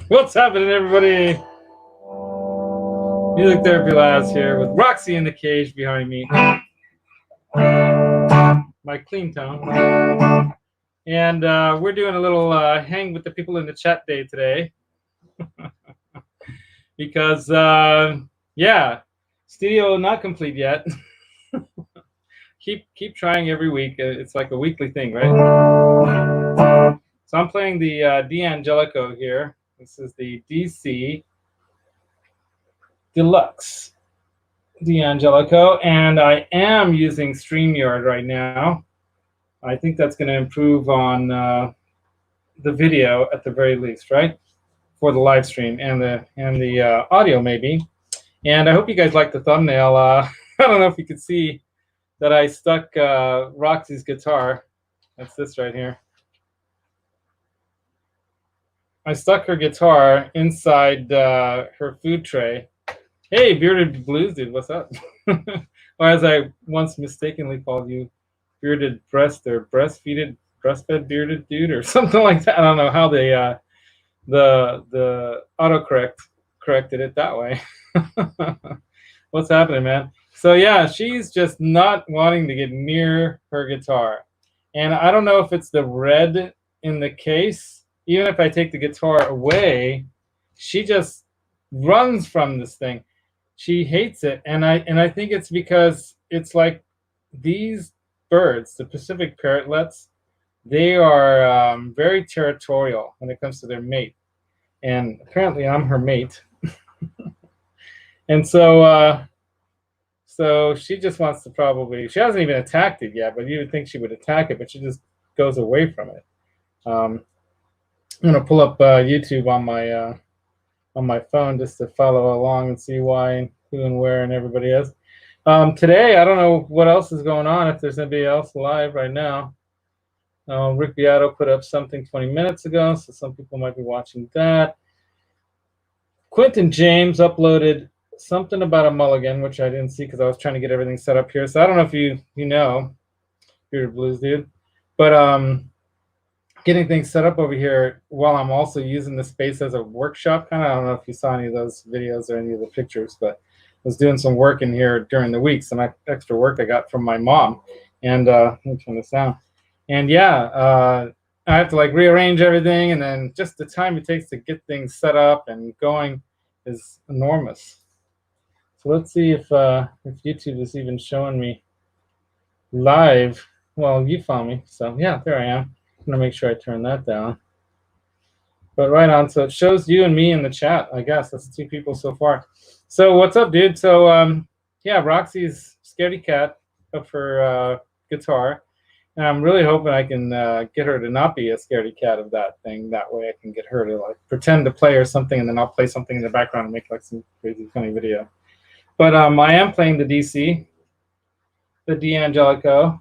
What's happening, everybody? Music Therapy Labs here with Roxy in the cage behind me. My clean tone. And we're doing a little hang with the people in the chat day today. Because, yeah, studio not complete yet. keep trying every week. It's like a weekly thing, right? So I'm playing the D'Angelico here. This is the DC Deluxe D'Angelico, and I am using StreamYard right now. I think that's going to improve on the video at the very least, right? For the live stream and the audio maybe. And I hope you guys like the thumbnail. I don't know if you could see that I stuck Roxy's guitar. That's this right here. I stuck her guitar inside her food tray. Hey, Bearded Blues Dude, what's up? Or as I once mistakenly called you, Bearded Breast or Breastfeeded Breastfed Bearded Dude or something like that. I don't know how they the autocorrect corrected it that way. What's happening, man? So yeah, she's just not wanting to get near her guitar. And I don't know if it's the red in the case. Even if I take the guitar away, she just runs from this thing. She hates it, and I think it's because it's like these birds, the Pacific parrotlets, they are very territorial when it comes to their mate, and apparently I'm her mate. And so so she just wants to probably, she hasn't even attacked it yet, but you would think she would attack it, but she just goes away from it. I'm gonna pull up YouTube on my phone just to follow along and see why, who, and where, and everybody is. Today, I don't know what else is going on, if there's anybody else live right now. Rick Beato put up something 20 minutes ago, so some people might be watching that. Quentin James uploaded something about a mulligan, which I didn't see because I was trying to get everything set up here. So I don't know if you know, Bearded Blues Dude, but getting things set up over here while I'm also using the space as a workshop. Kind of, I don't know if you saw any of those videos or any of the pictures, but I was doing some work in here during the week, some extra work I got from my mom. And let me turn this down. And yeah, I have to like rearrange everything, and then just the time it takes to get things set up and going is enormous. So let's see if YouTube is even showing me live. Well, you found me, so yeah, there I am. I'm gonna make sure I turn that down. But right on, so it shows you and me in the chat. I guess that's 2 people so far. So what's up, dude? So yeah, Roxy's scaredy cat of her guitar. And I'm really hoping I can get her to not be a scaredy cat of that thing. That way I can get her to like pretend to play or something, and then I'll play something in the background and make like some crazy funny video. But I am playing the DC, the D'Angelico.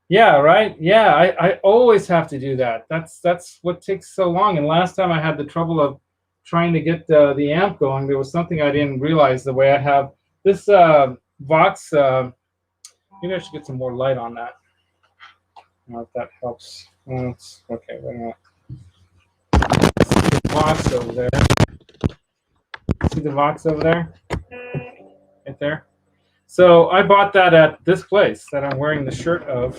Yeah, right. Yeah, I always have to do that. That's what takes so long. And last time I had the trouble of trying to get the amp going. There was something I didn't realize. The way I have this VOX. Maybe I should get some more light on that. I don't know if that helps. Okay, wait a minute. See the VOX over there. See the VOX over there? Right there. So I bought that at this place that I'm wearing the shirt of.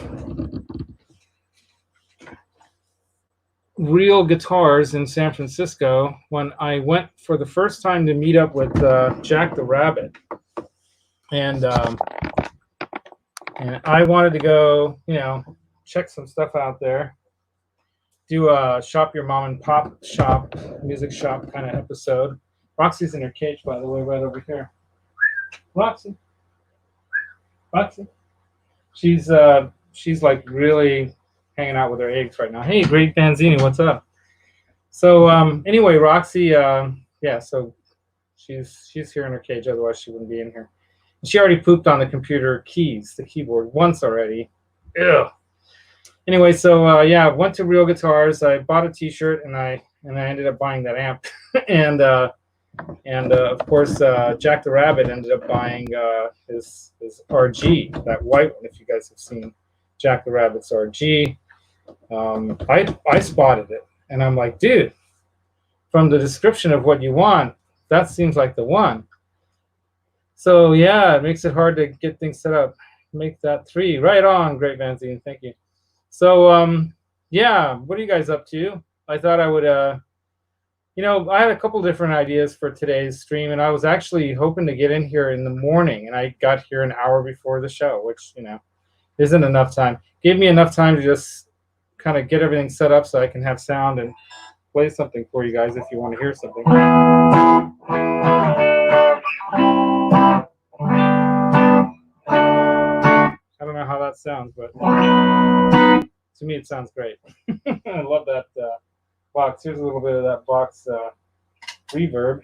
Real Guitars in San Francisco, when I went for the first time to meet up with Jack the Rabbit. And I wanted to go, you know, check some stuff out there. Do a shop your mom and pop shop, music shop kind of episode. Roxy's in her cage, by the way, right over here. Roxy. She's like really hanging out with her eggs right now. Hey, Great Banzini, what's up? So anyway, Roxy, yeah, so she's here in her cage, otherwise she wouldn't be in here. She already pooped on the computer keys, the keyboard, once already. Ew. Anyway, so yeah, went to Real Guitars. I bought a T-shirt, and I ended up buying that amp. and of course, Jack the Rabbit ended up buying his RG, that white one. If you guys have seen Jack the Rabbit's RG, I spotted it, and I'm like, dude, from the description of what you want, that seems like the one. So yeah, it makes it hard to get things set up. Make that 3. Right on, Great Vanzine. Thank you. So yeah, what are you guys up to? I thought I would you know, I had a couple different ideas for today's stream, and I was actually hoping to get in here in the morning, and I got here an hour before the show, which, you know, isn't enough time. Gave me enough time to just kind of get everything set up so I can have sound and play something for you guys if you want to hear something. I don't know how that sounds, but to me it sounds great. I love that VOX. Here's a little bit of that VOX reverb.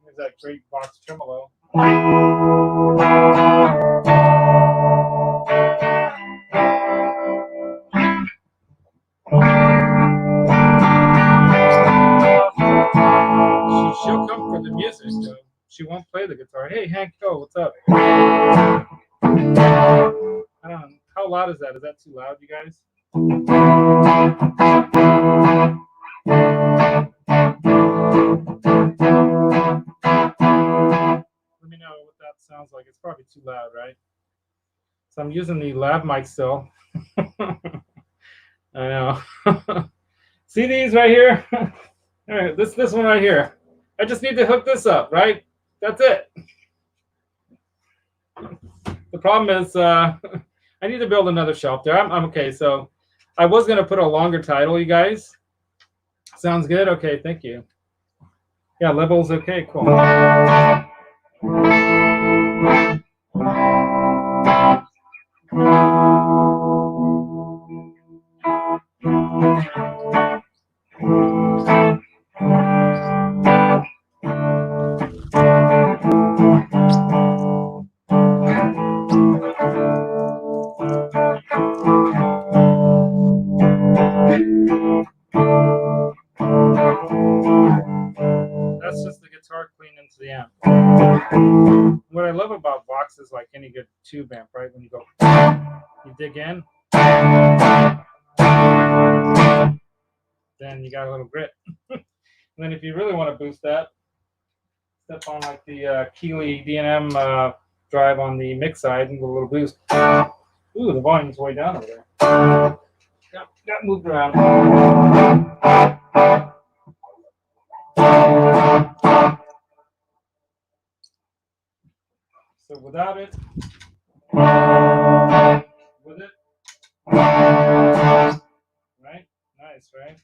Here's that great VOX tremolo. She'll come for the music, though. She won't play the guitar. Hey, Hank, what's up? I don't know. How loud is that? Is that too loud, you guys? Let me know what that sounds like. It's probably too loud, right? So I'm using the lav mic still. I know. See these right here? All right, this one right here. I just need to hook this up, right? That's it. The problem is I need to build another shelf there. I'm okay. So I was going to put a longer title, you guys. Sounds good? Okay, thank you. Yeah, level's okay, cool. That's just the guitar clean into the amp. What I love about VOX is like any good tube amp, right? When you go, you dig in, then you got a little grit. And then if you really want to boost that, step on like the KeeleyD&M drive on the mix side and go a little boost. Ooh, the volume's way down over there. Got moved around. So without it, with it, right? Nice, right?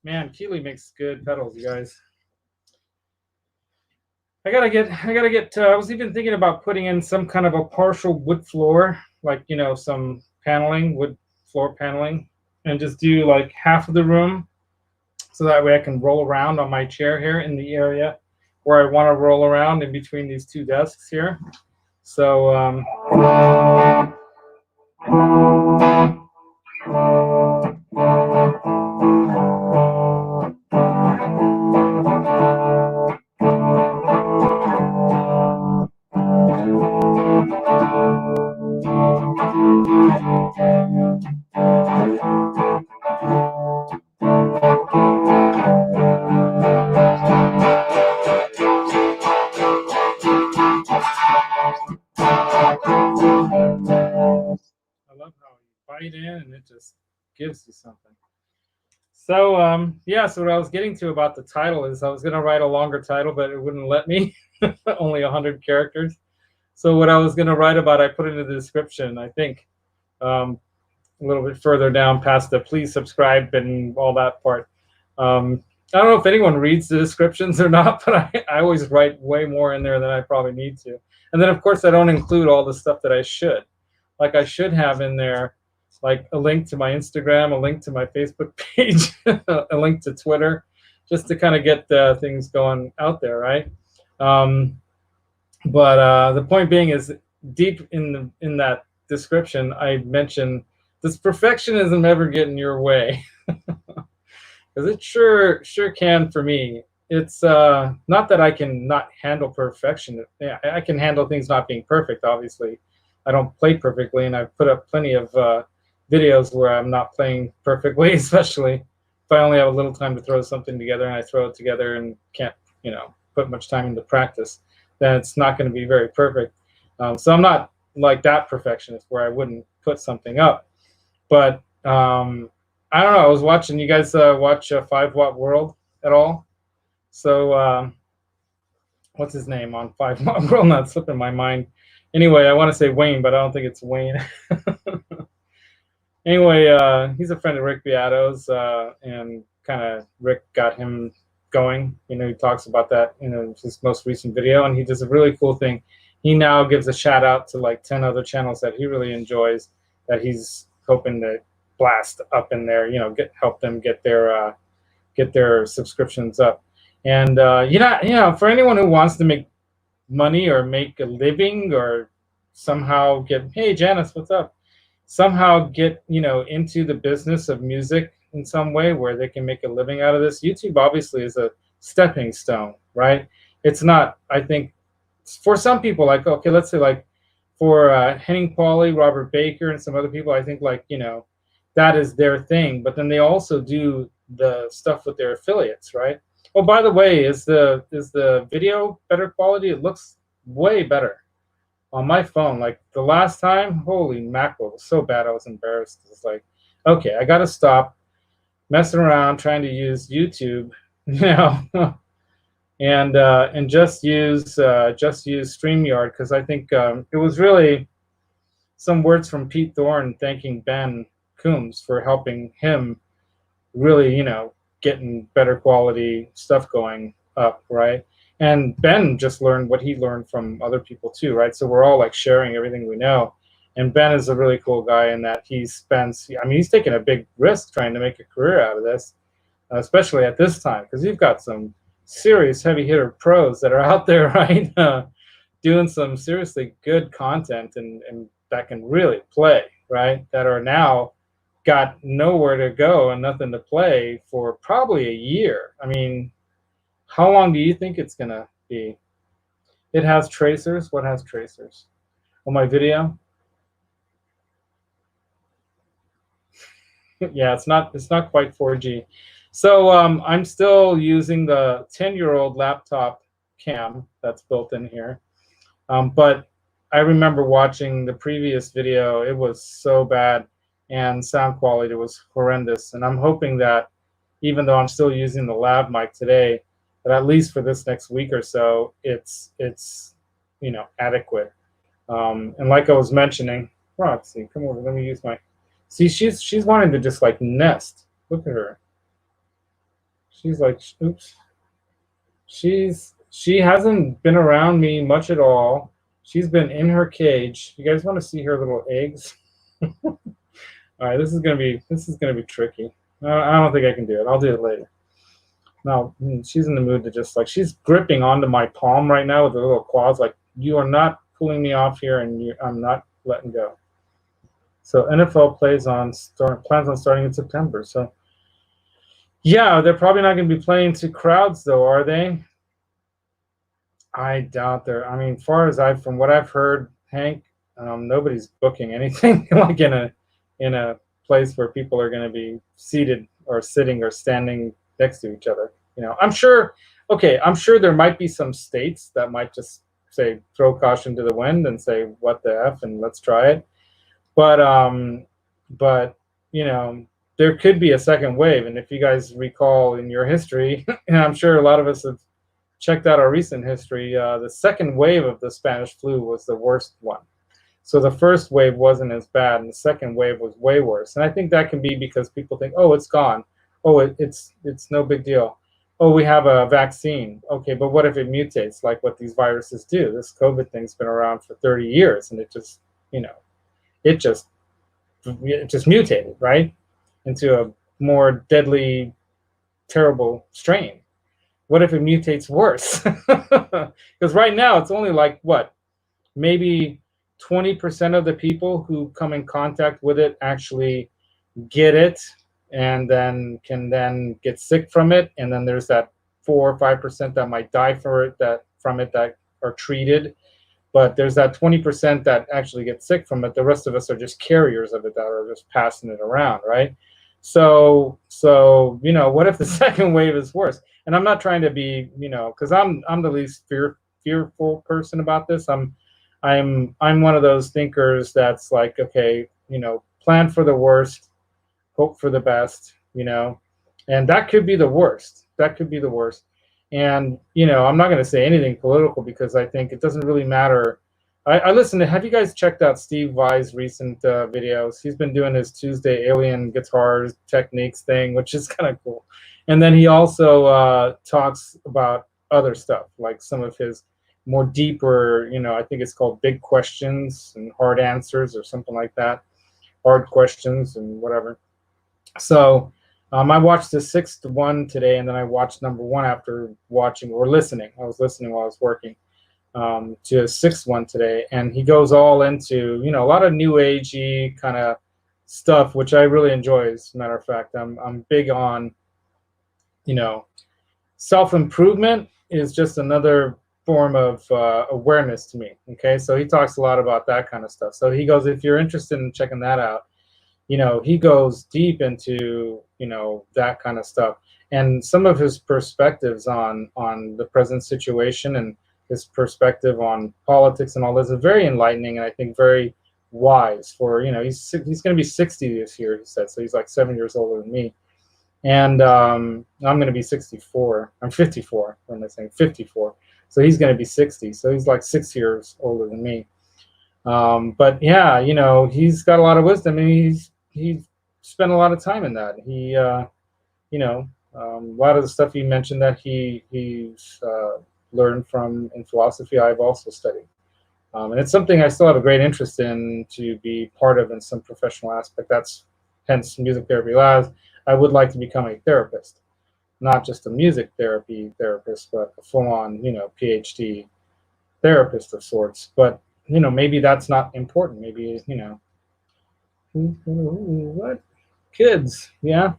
Man, Keeley makes good pedals, you guys. I gotta get. I was even thinking about putting in some kind of a partial wood floor, like, you know, some paneling, wood floor paneling, and just do like half of the room, so that way I can roll around on my chair here in the area where I want to roll around in between these two desks here. So bite in and it just gives you something. So yeah, so what I was getting to about the title is I was going to write a longer title, but it wouldn't let me. Only 100 characters. So what I was going to write about, I put it in the description, I think, a little bit further down past the please subscribe and all that part. I don't know if anyone reads the descriptions or not, but I always write way more in there than I probably need to. And then, of course, I don't include all the stuff that I should. Like I should have in there, like a link to my Instagram, a link to my Facebook page, a link to Twitter, just to kind of get things going out there, right? But the point being is, deep in that description, I mentioned, does perfectionism ever get in your way? Because it sure can for me. it's not that I can not handle perfection. Yeah, I can handle things not being perfect. Obviously, I don't play perfectly, and I've put up plenty of videos where I'm not playing perfectly, especially if I only have a little time to throw something together and I throw it together and can't, put much time into practice. Then it's not going to be very perfect. So I'm not like that perfectionist where I wouldn't put something up. But I don't know. I was watching. You guys watch 5 Watt World at all? So what's his name on 5 Watt World? Not slipping my mind. Anyway, I want to say Wayne, but I don't think it's Wayne. Anyway, he's a friend of Rick Beato's, and kind of Rick got him going. He talks about that in his most recent video, and he does a really cool thing. He now gives a shout out to like 10 other channels that he really enjoys, that he's hoping to blast up in there. Help them get their subscriptions up. And for anyone who wants to make money or make a living or somehow hey Janice, what's up? Somehow get into the business of music in some way where they can make a living out of this. YouTube obviously is a stepping stone, right? It's not, I think, for some people, like, okay, let's say like for Henning Pauly, Robert Baker, and some other people, I think like that is their thing. But then they also do the stuff with their affiliates, right? Oh, by the way, is the video better quality? It looks way better on my phone. Like the last time, holy mackerel, it was so bad I was embarrassed. It's like, okay, I got to stop messing around trying to use YouTube, and just use StreamYard, because I think it was really some words from Pete Thorne thanking Ben Coombs for helping him really, getting better quality stuff going up, right? And Ben just learned what he learned from other people too, right? So we're all like sharing everything we know. And Ben is a really cool guy in that he's taking a big risk trying to make a career out of this, especially at this time, because you've got some serious heavy hitter pros that are out there, right? Doing some seriously good content and that can really play, right? That are now got nowhere to go and nothing to play for probably a year. I mean, how long do you think it's gonna be? It has tracers. What has tracers? On my video? Yeah, it's not quite 4G. So I'm still using the 10-year-old laptop cam that's built in here. But I remember watching the previous video. It was so bad, and sound quality was horrendous. And I'm hoping that even though I'm still using the lav mic today, that at least for this next week or so, it's adequate. And like I was mentioning, Roxy, come over. Let me use my. See, she's wanting to just like nest. Look at her. She's like, oops. She hasn't been around me much at all. She's been in her cage. You guys want to see her little eggs? All right, this is gonna be tricky. I don't think I can do it. I'll do it later. No, she's in the mood to just like, she's gripping onto my palm right now with her little claws. Like, you are not pulling me off here, and I'm not letting go. So NFL plans on starting in September. So yeah, they're probably not going to be playing to crowds though, are they? I doubt they're. I mean, from what I've heard, Hank, nobody's booking anything like in a place where people are going to be seated or sitting or standing next to each other. I'm sure. Okay, I'm sure there might be some states that might just say throw caution to the wind and say what the F and let's try it. But there could be a second wave, and if you guys recall in your history, and I'm sure a lot of us have checked out our recent history, the second wave of the Spanish flu was the worst one. So the first wave wasn't as bad, and the second wave was way worse. And I think that can be because people think, oh, it's gone. Oh, it's no big deal. Oh, we have a vaccine. Okay, but what if it mutates like what these viruses do? This COVID thing's been around for 30 years, and it just mutated, right, into a more deadly, terrible strain. What if it mutates worse? Because right now it's only like what, maybe 20% of the people who come in contact with it actually get it and then can get sick from it, and then there's that 4 or 5% that might die from it that are treated, but there's that 20% that actually get sick from it. The rest of us are just carriers of it that are just passing it around, right? So you know, what if the second wave is worse? And I'm not trying to be, you know, because I'm the least fearful person about this. I'm one of those thinkers that's like, okay, you know, plan for the worst, hope for the best, you know, and that could be the worst. That could be the worst. And, you know, I'm not going to say anything political because I think it doesn't really matter. I listen to, have you guys checked out Steve Vai's recent videos? He's been doing his Tuesday alien guitars techniques thing, which is kind of cool. And then he also talks about other stuff, like some of his more deeper, you know, I think it's called Big Questions and Hard Answers or something like that. Hard questions and whatever. So I watched the 6th one today, and then I watched number 1 after watching or listening. I was listening while I was working to the 6th one today, and he goes all into, you know, a lot of new agey kind of stuff, which I really enjoy. As a matter of fact, I'm big on, you know, self-improvement is just another form of awareness to me. Okay, so he talks a lot about that kind of stuff. So he goes, if you're interested in checking that out, you know, he goes deep into, you know, that kind of stuff, and some of his perspectives on the present situation and his perspective on politics and all this is very enlightening, and I think very wise for, you know, he's going to be 60 this year, he said, so he's like 7 years older than me, and I'm going to be 64. I'm 54. What am I saying? 54. So he's going to be 60. So he's like 6 years older than me. But yeah, you know, he's got a lot of wisdom, and he's spent a lot of time in that. He, you know, a lot of the stuff he mentioned that he's learned from in philosophy, I've also studied. And it's something I still have a great interest in to be part of in some professional aspect. That's hence Music Therapy Labs. I would like to become a therapist, not just a music therapy therapist, but a full-on, you know, PhD therapist of sorts. But, you know, maybe that's not important. Maybe, you know, what? Kids, yeah.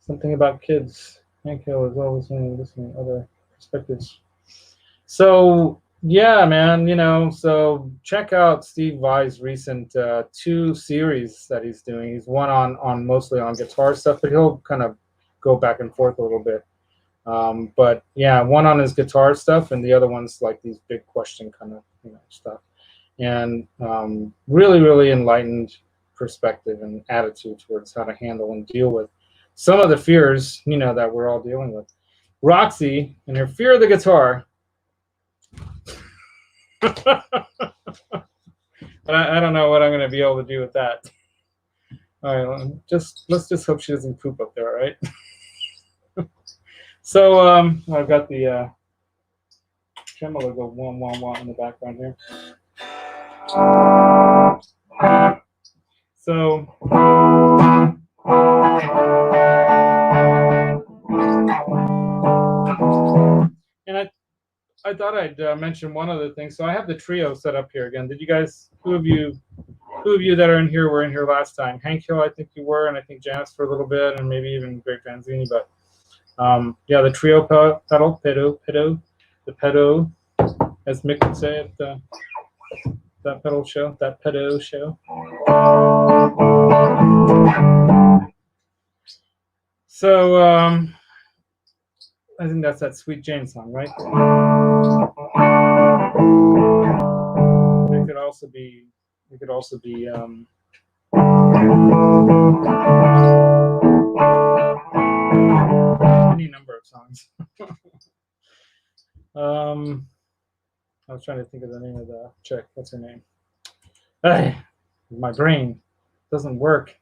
Something about kids. Hank Hill is always listening to other perspectives. So yeah, man, you know, so check out Steve Vai's recent 2 series that he's doing. He's one on mostly on guitar stuff, but he'll kind of go back and forth a little bit. But yeah, one on his guitar stuff, and the other one's like these big question kind of, you know, stuff. And really, really enlightened perspective and attitude towards how to handle and deal with some of the fears, you know, that we're all dealing with. Roxy and her fear of the guitar. I don't know what I'm going to be able to do with that. All right, let's just hope she doesn't poop up there, all right? So I've got the tremolo go wah wah wah in the background here. So and I thought I'd mention one other thing. So I have the trio set up here again. Did you guys, who of you that are in here were in here last time? Hank Hill, I think you were, and I think Janice for a little bit, and maybe even Greg Vanzini. But yeah, the trio pedal, the pedo, as Mick would say at that pedal show, that pedo show. So I think that's that Sweet Jane song, right? It could also be any number of songs. I was trying to think of the name of the chick. What's her name? My brain doesn't work.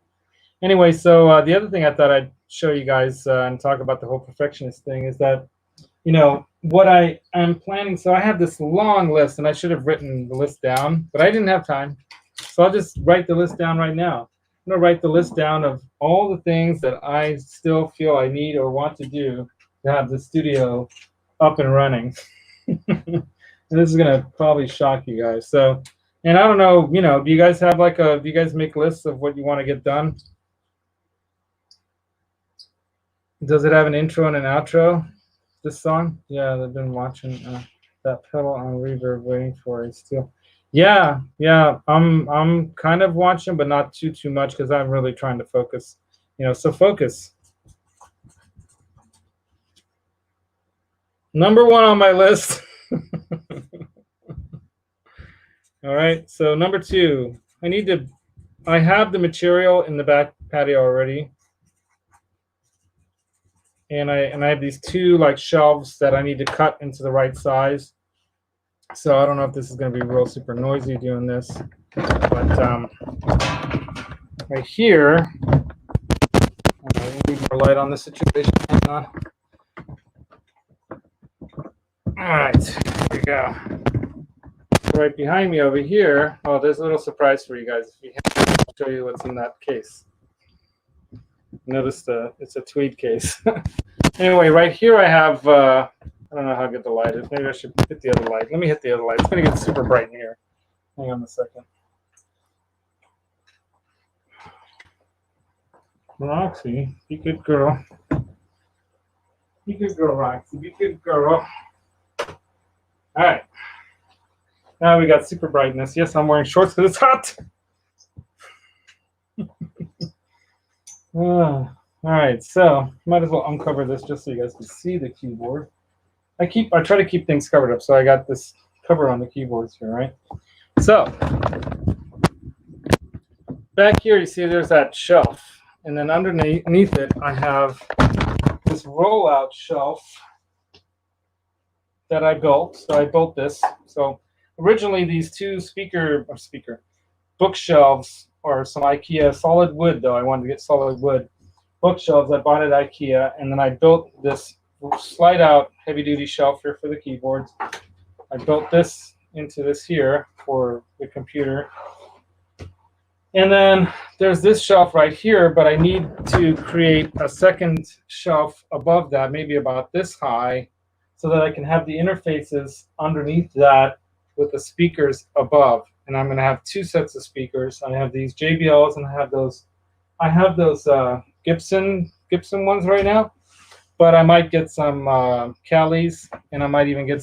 Anyway, so the other thing I thought I'd show you guys and talk about the whole perfectionist thing is that, you know, what I am planning. So I have this long list, and I should have written the list down, but I didn't have time. So I'll just write the list down right now. I'm going to write the list down of all the things that I still feel I need or want to do to have the studio up and running. And this is going to probably shock you guys. So, and I don't know, you know, do you guys have like do you guys make lists of what you want to get done? Does it have an intro and an outro? This song? Yeah, they've been watching that pedal on reverb, waiting for it still. Yeah, yeah. I'm kind of watching, but not too much because I'm really trying to focus. You know, so focus. Number one on my list. All right. So number two, I have the material in the back patio already. And I have these two like shelves that I need to cut into the right size. So I don't know if this is going to be real super noisy doing this, but right here, I need more light on this situation. Hang on. All right, here we go. Right behind me over here. Oh, there's a little surprise for you guys. If you have, I'll show you what's in that case. Notice it's a tweed case. Anyway, right here I have. I don't know how good the light is. Maybe I should hit the other light. Let me hit the other light. It's going to get super bright in here. Hang on a second. Roxy, be good girl. Be good girl, Roxy. Be good girl. All right. Now we got super brightness. Yes, I'm wearing shorts because it's hot. All right, so might as well uncover this just so you guys can see the keyboard. I try to keep things covered up, so I got this cover on the keyboards here, right? So back here, you see there's that shelf, and then underneath it, I have this rollout shelf that I built. So I built this. So originally, these two bookshelves or some IKEA solid wood, though I wanted to get solid wood bookshelves I bought at IKEA, and then I built this slide out heavy duty shelf here for the keyboards. I built this into this here for the computer. And then there's this shelf right here, but I need to create a second shelf above that, maybe about this high, so that I can have the interfaces underneath that with the speakers above. And I'm going to have two sets of speakers. I have these JBLs and I have those Gibson ones right now. But I might get some Callies, and I might even get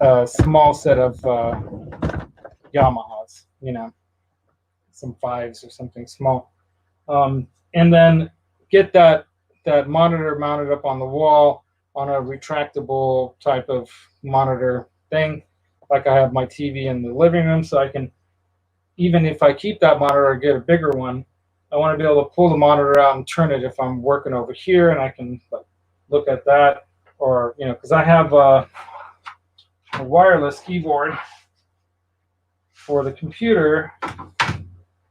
a small set of Yamahas, you know, some 5s or something small. And then get that monitor mounted up on the wall on a retractable type of monitor thing, like I have my TV in the living room, so I can, even if I keep that monitor or get a bigger one, I want to be able to pull the monitor out and turn it if I'm working over here, and I can look at that, or, you know, because I have a wireless keyboard for the computer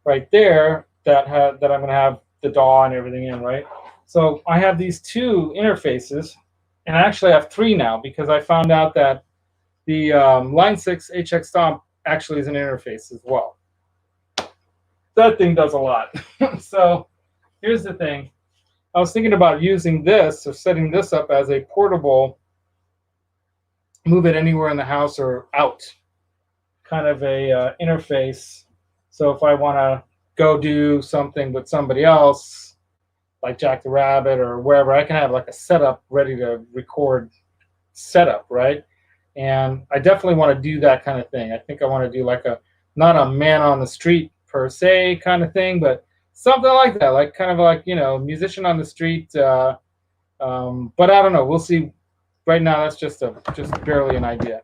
right there that I'm going to have the DAW and everything in, right? So I have these two interfaces, and I actually have three now because I found out that the Line 6 HX Stomp actually is an interface as well. That thing does a lot. So here's the thing. I was thinking about using this or setting this up as a portable, move it anywhere in the house or out, kind of a interface. So if I want to go do something with somebody else, like Jack the Rabbit or wherever, I can have like a setup ready to record setup, right? And I definitely want to do that kind of thing. I think I want to do like not a man on the street per se kind of thing, but something like that, like kind of like, you know, musician on the street. But I don't know. We'll see. Right now, that's just barely an idea.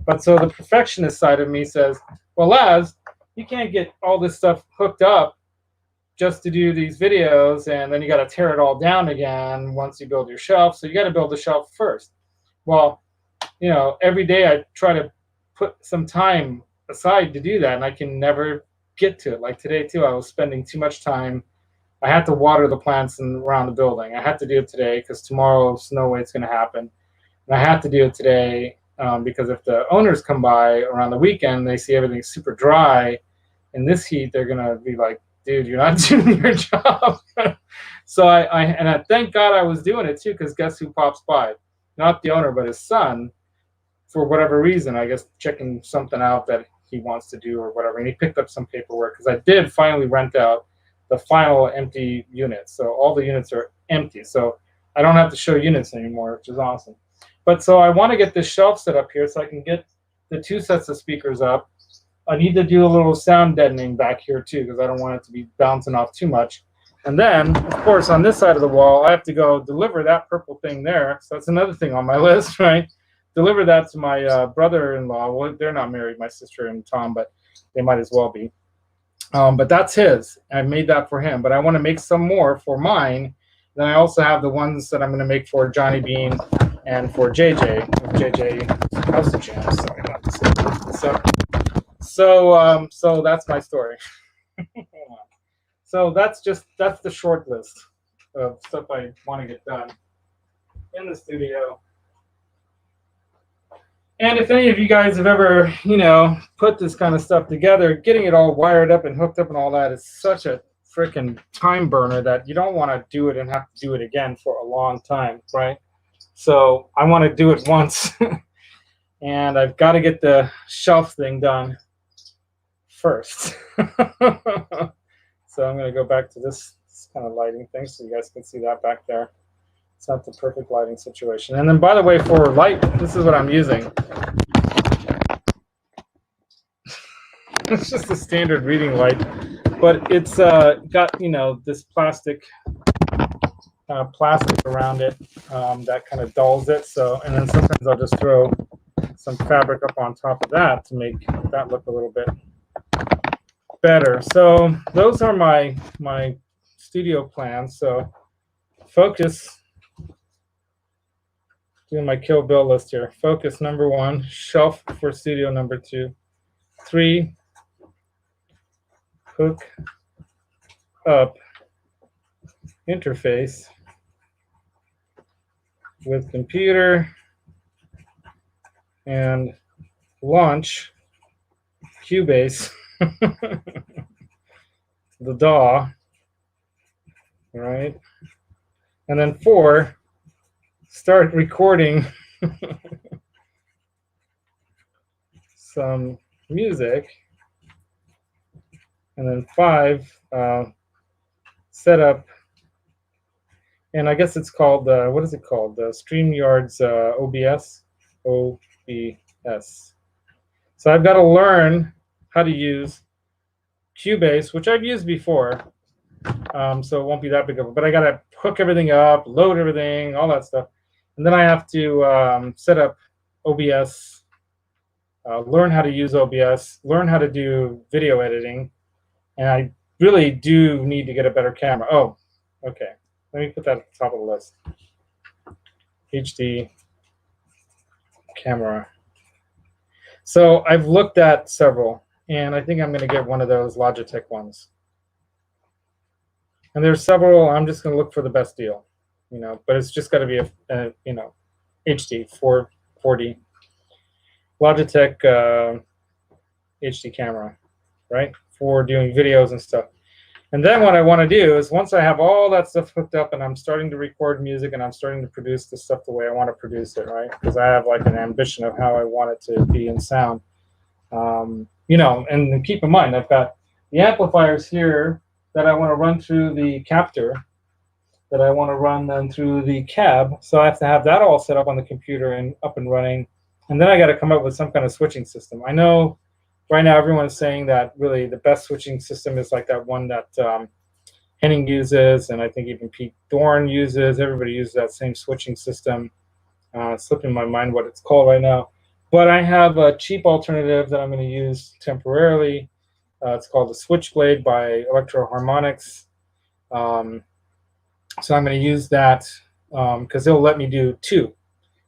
But so the perfectionist side of me says, well, Laz, you can't get all this stuff hooked up just to do these videos, and then you got to tear it all down again once you build your shelf. So you got to build the shelf first. Well, you know, every day I try to put some time aside to do that, and I can never get to it. Like today too, I was spending too much time. I had to water the plants around the building. I had to do it today because tomorrow there's no way it's going to happen. And I had to do it today because if the owners come by around the weekend, they see everything super dry in this heat, they're going to be like, dude, you're not doing your job. So I thank God I was doing it too, because guess who pops by? Not the owner, but his son, for whatever reason, I guess checking something out that he wants to do or whatever. And he picked up some paperwork because I did finally rent out the final empty units. So all the units are empty. So I don't have to show units anymore, which is awesome. But so I want to get this shelf set up here so I can get the 2 sets of speakers up. I need to do a little sound deadening back here too, because I don't want it to be bouncing off too much. And then, of course, on this side of the wall, I have to go deliver that purple thing there. So that's another thing on my list, right? Deliver that to my brother-in-law. Well, they're not married, my sister and Tom, but they might as well be. But that's his. I made that for him. But I want to make some more for mine. Then I also have the ones that I'm going to make for Johnny Bean and for JJ. JJ House of Jams. Sorry, I have to say this up. So that's my story. So that's the short list of stuff I want to get done in the studio. And if any of you guys have ever, put this kind of stuff together, getting it all wired up and hooked up and all that is such a freaking time burner that you don't want to do it and have to do it again for a long time, right? So I want to do it once, and I've got to get the shelf thing done first. So I'm going to go back to this kind of lighting thing so you guys can see that back there. It's not the perfect lighting situation. And then, by the way, for light, this is what I'm using. It's just a standard reading light, but it's got, this plastic around it that kind of dulls it. So, and then sometimes I'll just throw some fabric up on top of that to make that look a little bit better. So those are my studio plans. So focus. Doing my Kill Bill list here. Focus number 1, shelf for studio number 2. 3, hook up interface with computer and launch Cubase, the DAW, right? And then 4, start recording some music. And then 5, set up, and I guess it's called, what is it called? The StreamYard's OBS. OBS. So I've got to learn how to use Cubase, which I've used before. So it won't be that big of a, but I got to hook everything up, load everything, all that stuff. And then I have to set up OBS, learn how to use OBS, learn how to do video editing. And I really do need to get a better camera. Oh, okay. Let me put that at the top of the list. HD camera. So I've looked at several, and I think I'm going to get one of those Logitech ones. And there's several. I'm just going to look for the best deal, but it's just got to be a HD 440 Logitech HD camera, right, for doing videos and stuff. And then what I want to do is, once I have all that stuff hooked up and I'm starting to record music and I'm starting to produce the stuff the way I want to produce it, right? Because I have like an ambition of how I want it to be in sound. And keep in mind, I've got the amplifiers here that I want to run through the captor, that I want to run then through the cab. So I have to have that all set up on the computer and up and running. And then I got to come up with some kind of switching system. I know right now everyone is saying that really the best switching system is like that one that Henning uses, and I think even Pete Dorn uses. Everybody uses that same switching system. It's slipping my mind what it's called right now. But I have a cheap alternative that I'm going to use temporarily. It's called the Switchblade by Electro Harmonics. So I'm going to use that because it'll let me do 2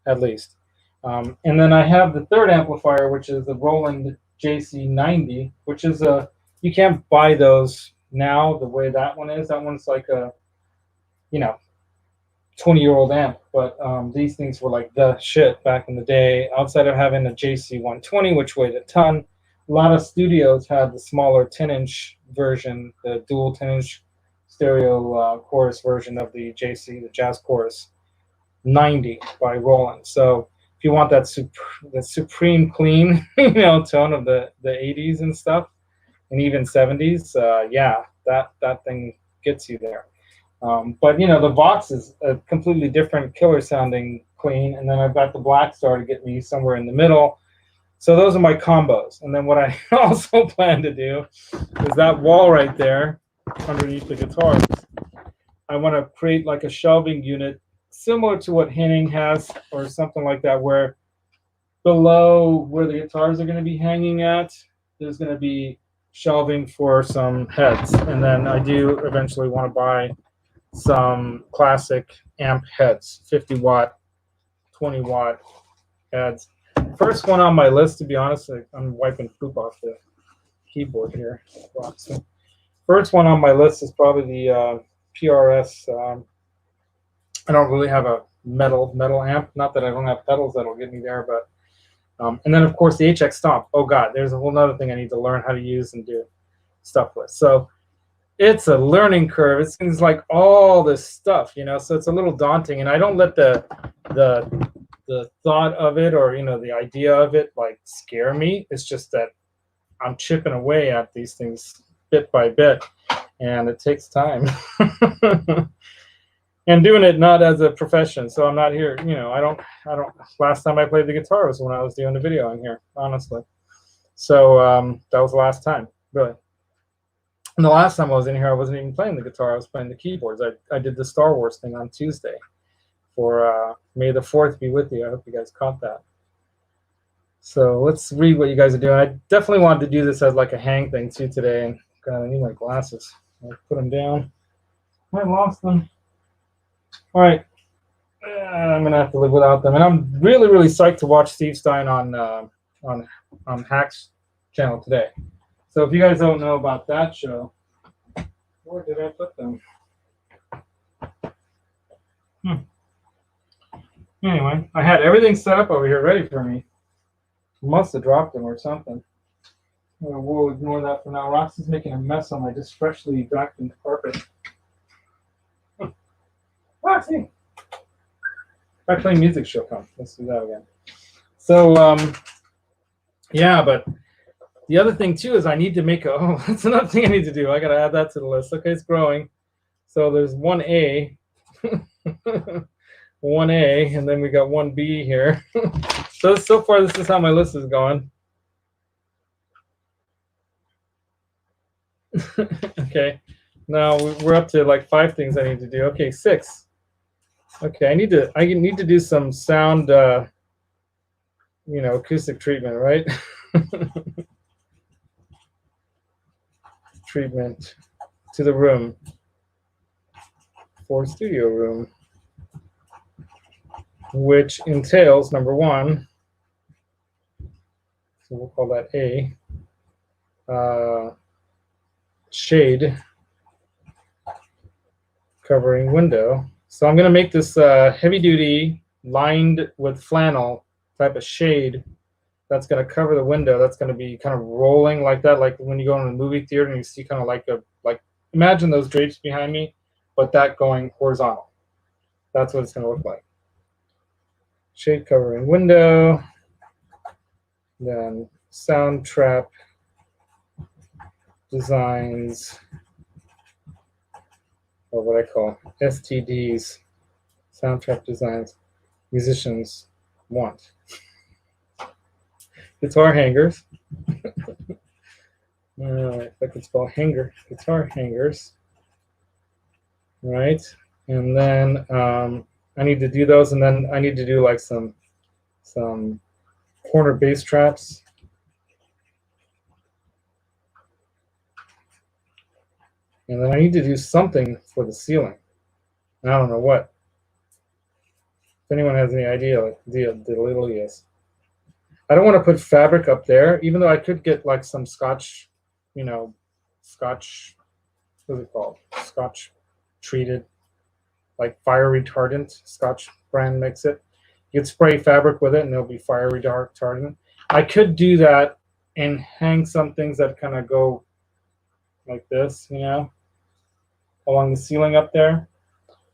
at least. And then I have the third amplifier, which is the Roland JC90, which is you can't buy those now the way that one is. That one's like a 20-year-old amp, but these things were like the shit back in the day. Outside of having a JC120, which weighed a ton, a lot of studios had the smaller 10-inch version, the dual 10-inch stereo chorus version of the JC, the Jazz Chorus 90 by Roland. So if you want that supreme clean, tone of the 80s and stuff, and even 70s, yeah, that thing gets you there. But you know, the VOX is a completely different killer sounding clean, and then I've got the Blackstar to get me somewhere in the middle. So those are my combos. And then what I also plan to do is that wall right there underneath the guitars. I want to create like a shelving unit similar to what Henning has or something like that, where below where the guitars are going to be hanging at, there's going to be shelving for some heads. And then I do eventually want to buy some classic amp heads, 50 watt, 20 watt heads. First one on my list, to be honest, I'm wiping poop off the keyboard here. First one on my list is probably the PRS. I don't really have a metal amp. Not that I don't have pedals that'll get me there, but and then of course the HX Stomp. Oh God, there's a whole other thing I need to learn how to use and do stuff with. So it's a learning curve. It seems like all this stuff, you know. So it's a little daunting, and I don't let the thought of it, or you know, the idea of it like scare me. It's just that I'm chipping away at these things bit by bit, and it takes time. And doing it not as a profession, so I'm not here, you know, I don't last time I played the guitar was when I was doing a video in here, honestly. So that was the last time, really. And the last time I was in here, I wasn't even playing the guitar, I was playing the keyboards. I did the Star Wars thing on Tuesday for May the 4th be with you. I hope you guys caught that. So let's read what you guys are doing. I definitely wanted to do this as like a hang thing too today. And God, I need my glasses. I'll put them down. I lost them. All right. I'm going to have to live without them. And I'm really, really psyched to watch Steve Stein on Hack's channel today. So if you guys don't know about that show, where did I put them? Anyway, I had everything set up over here ready for me. Must have dropped them or something. We'll ignore that for now. Roxy's making a mess on my just freshly vacuumed carpet. Roxy! If I play music, she'll come. Let's do that again. So, yeah, but the other thing too is I need to make a, oh, that's another thing I need to do. I got to add that to the list. Okay, it's growing. So there's 1A, 1A, and then we got 1B here. So far, this is how my list is going. Okay, now we're up to like 5 things I need to do. Okay, 6. Okay, I need to do some sound, you know, acoustic treatment, right? Treatment to the room for studio room, which entails number 1. So we'll call that A. Shade covering window. So I'm going to make this heavy duty lined with flannel type of shade that's going to cover the window. That's going to be kind of rolling like that, like when you go in a movie theater and you see kind of like imagine those drapes behind me, but that going horizontal. That's what it's going to look like. Shade covering window, then sound trap designs, or what I call STDs, soundtrack designs, musicians want. Guitar hangers. If I could spell hanger, guitar hangers. Right, and then I need to do those, and then I need to do like some corner bass traps. And then I need to do something for the ceiling. I don't know what. If anyone has any idea, like the literally is. I don't want to put fabric up there, even though I could get like some Scotch, you know, Scotch, what's it called? Scotch treated, like fire retardant. Scotch brand makes it. You could spray fabric with it and it'll be fire retardant. I could do that and hang some things that kind of go like this, you know, along the ceiling up there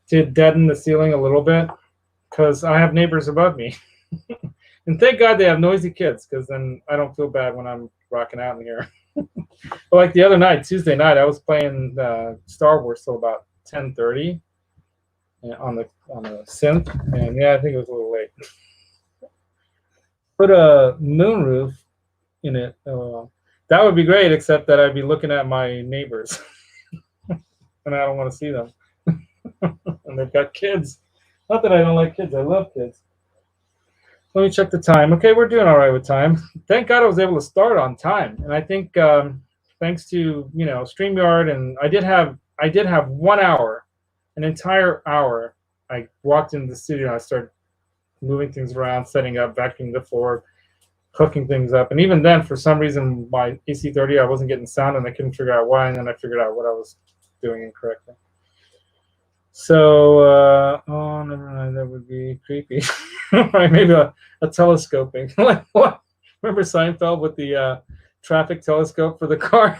to deaden the ceiling a little bit, because I have neighbors above me. And thank God they have noisy kids, because then I don't feel bad when I'm rocking out in here. But like the other night, Tuesday night, I was playing Star Wars till about 10:30 on the synth, and yeah, I think it was a little late. Put a moonroof in it. That would be great, except that I'd be looking at my neighbors, and I don't want to see them. And they've got kids. Not that I don't like kids. I love kids. Let me check the time. Okay, we're doing all right with time. Thank God I was able to start on time, and I think thanks to StreamYard, and I did have 1 hour, an entire hour. I walked into the studio and I started moving things around, setting up, vacuuming the floor, hooking things up, and even then, for some reason, my AC-30 I wasn't getting sound, and I couldn't figure out why, and then I figured out what I was doing incorrectly. So, oh, never mind, that would be creepy. Right, maybe a telescoping. Like what? Remember Seinfeld with the traffic telescope for the car?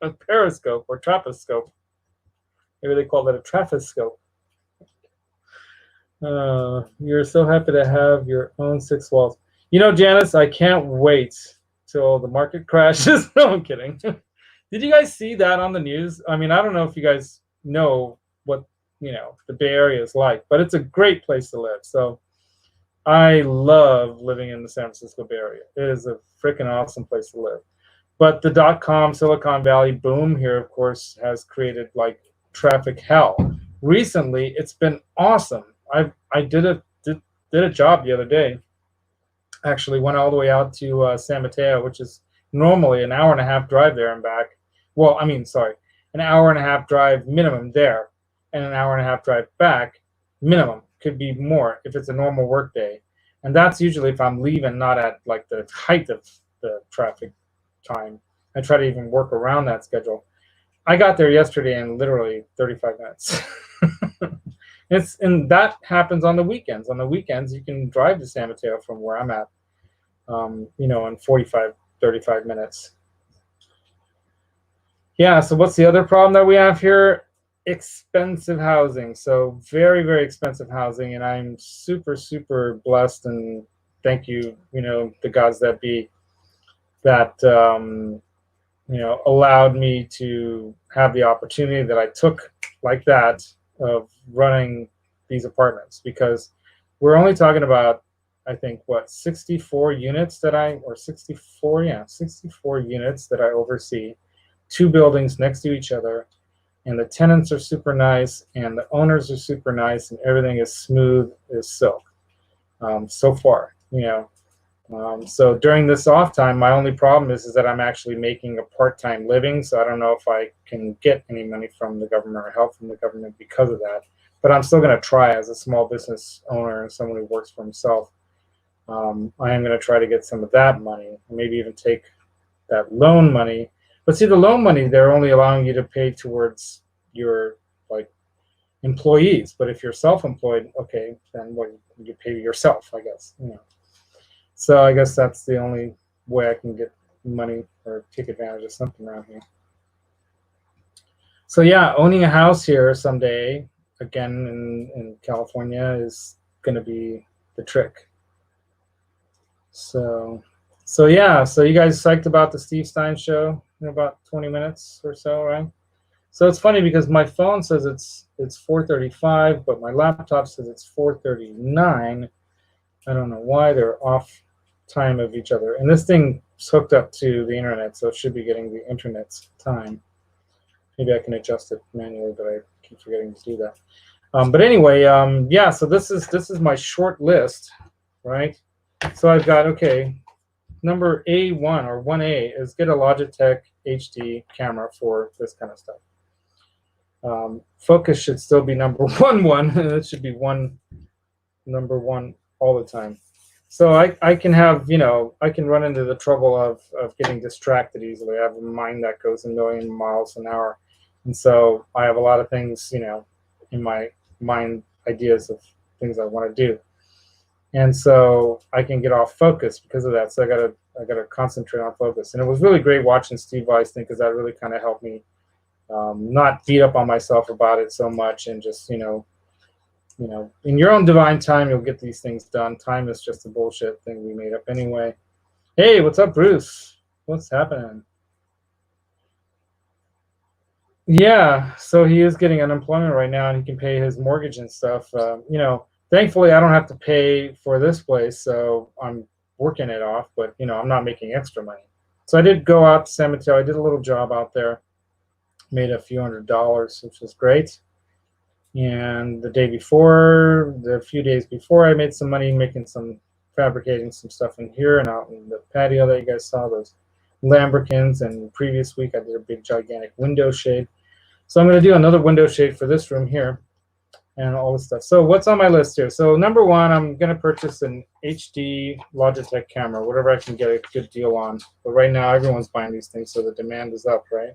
A periscope or trapiscope. Maybe they call that a traphoscope. You're so happy to have your own 6 walls. Janice, I can't wait till the market crashes. No, I'm kidding. Did you guys see that on the news? I mean, I don't know if you guys know what the Bay Area is like, but it's a great place to live. So I love living in the San Francisco Bay Area. It is a freaking awesome place to live. But the .com Silicon Valley boom here, of course, has created like traffic hell. Recently, it's been awesome. I did a job the other day. Actually, went all the way out to San Mateo, which is normally an hour-and-a-half drive there and back. Well, I mean, sorry, an hour-and-a-half drive minimum there, and an hour-and-a-half drive back minimum. Could be more if it's a normal work day, and that's usually if I'm leaving not at like the height of the traffic time. I try to even work around that schedule. I got there yesterday in literally 35 minutes. And that happens on the weekends. On the weekends, you can drive to San Mateo from where I'm at, in 45, 35 minutes. Yeah, so what's the other problem that we have here? Expensive housing. So very, very expensive housing. And I'm super, super blessed, and thank you, the gods that be, that, allowed me to have the opportunity that I took like that of running these apartments, because we're only talking about, I think, 64 units that 64 units that I oversee, 2 buildings next to each other, and the tenants are super nice, and the owners are super nice, and everything is smooth as silk so far, So during this off time, my only problem is that I'm actually making a part-time living, so I don't know if I can get any money from the government or help from the government because of that. But I'm still going to try as a small business owner and someone who works for himself. I am going to try to get some of that money, maybe even take that loan money. But see, the loan money, they're only allowing you to pay towards your employees. But if you're self-employed, okay, then what, you pay yourself, I guess. So I guess that's the only way I can get money or take advantage of something around here. So yeah, owning a house here someday, again in California, is going to be the trick. So yeah, so you guys psyched about the Steve Stein show in about 20 minutes or so, right? So it's funny because my phone says it's 4:35, but my laptop says it's 4:39. I don't know why. They're off time of each other, and this thing's hooked up to the internet, so it should be getting the internet's time. Maybe I can adjust it manually, but I keep forgetting to do that. But anyway, yeah. So this is my short list, right? So I've got, okay, number A1 or 1A is get a Logitech HD camera for this kind of stuff. Focus should still be number one, and it should be number one all the time. So I can have, I can run into the trouble of getting distracted easily. I have a mind that goes a million miles an hour. And so I have a lot of things, in my mind, ideas of things I want to do. And so I can get off focus because of that. So I gotta concentrate on focus. And it was really great watching Steve Weiss thing, because that really kind of helped me not beat up on myself about it so much, and just, in your own divine time, you'll get these things done. Time is just a bullshit thing we made up anyway. Hey, what's up, Bruce? What's happening? Yeah, so he is getting unemployment right now, and he can pay his mortgage and stuff. You know, thankfully, I don't have to pay for this place, so I'm working it off. But you know, I'm not making extra money. So I did go out to San Mateo. I did a little job out there, made a few $100s, which was great. And the few days before, I made some money making some fabricating some stuff in here and out in the patio that you guys saw, those lambrequins. And previous week, I did a big gigantic window shade. So I'm going to do another window shade for this room here and all this stuff. So what's on my list here? So number one, I'm going to purchase an HD Logitech camera, whatever I can get a good deal on. But right now, everyone's buying these things, so the demand is up, right?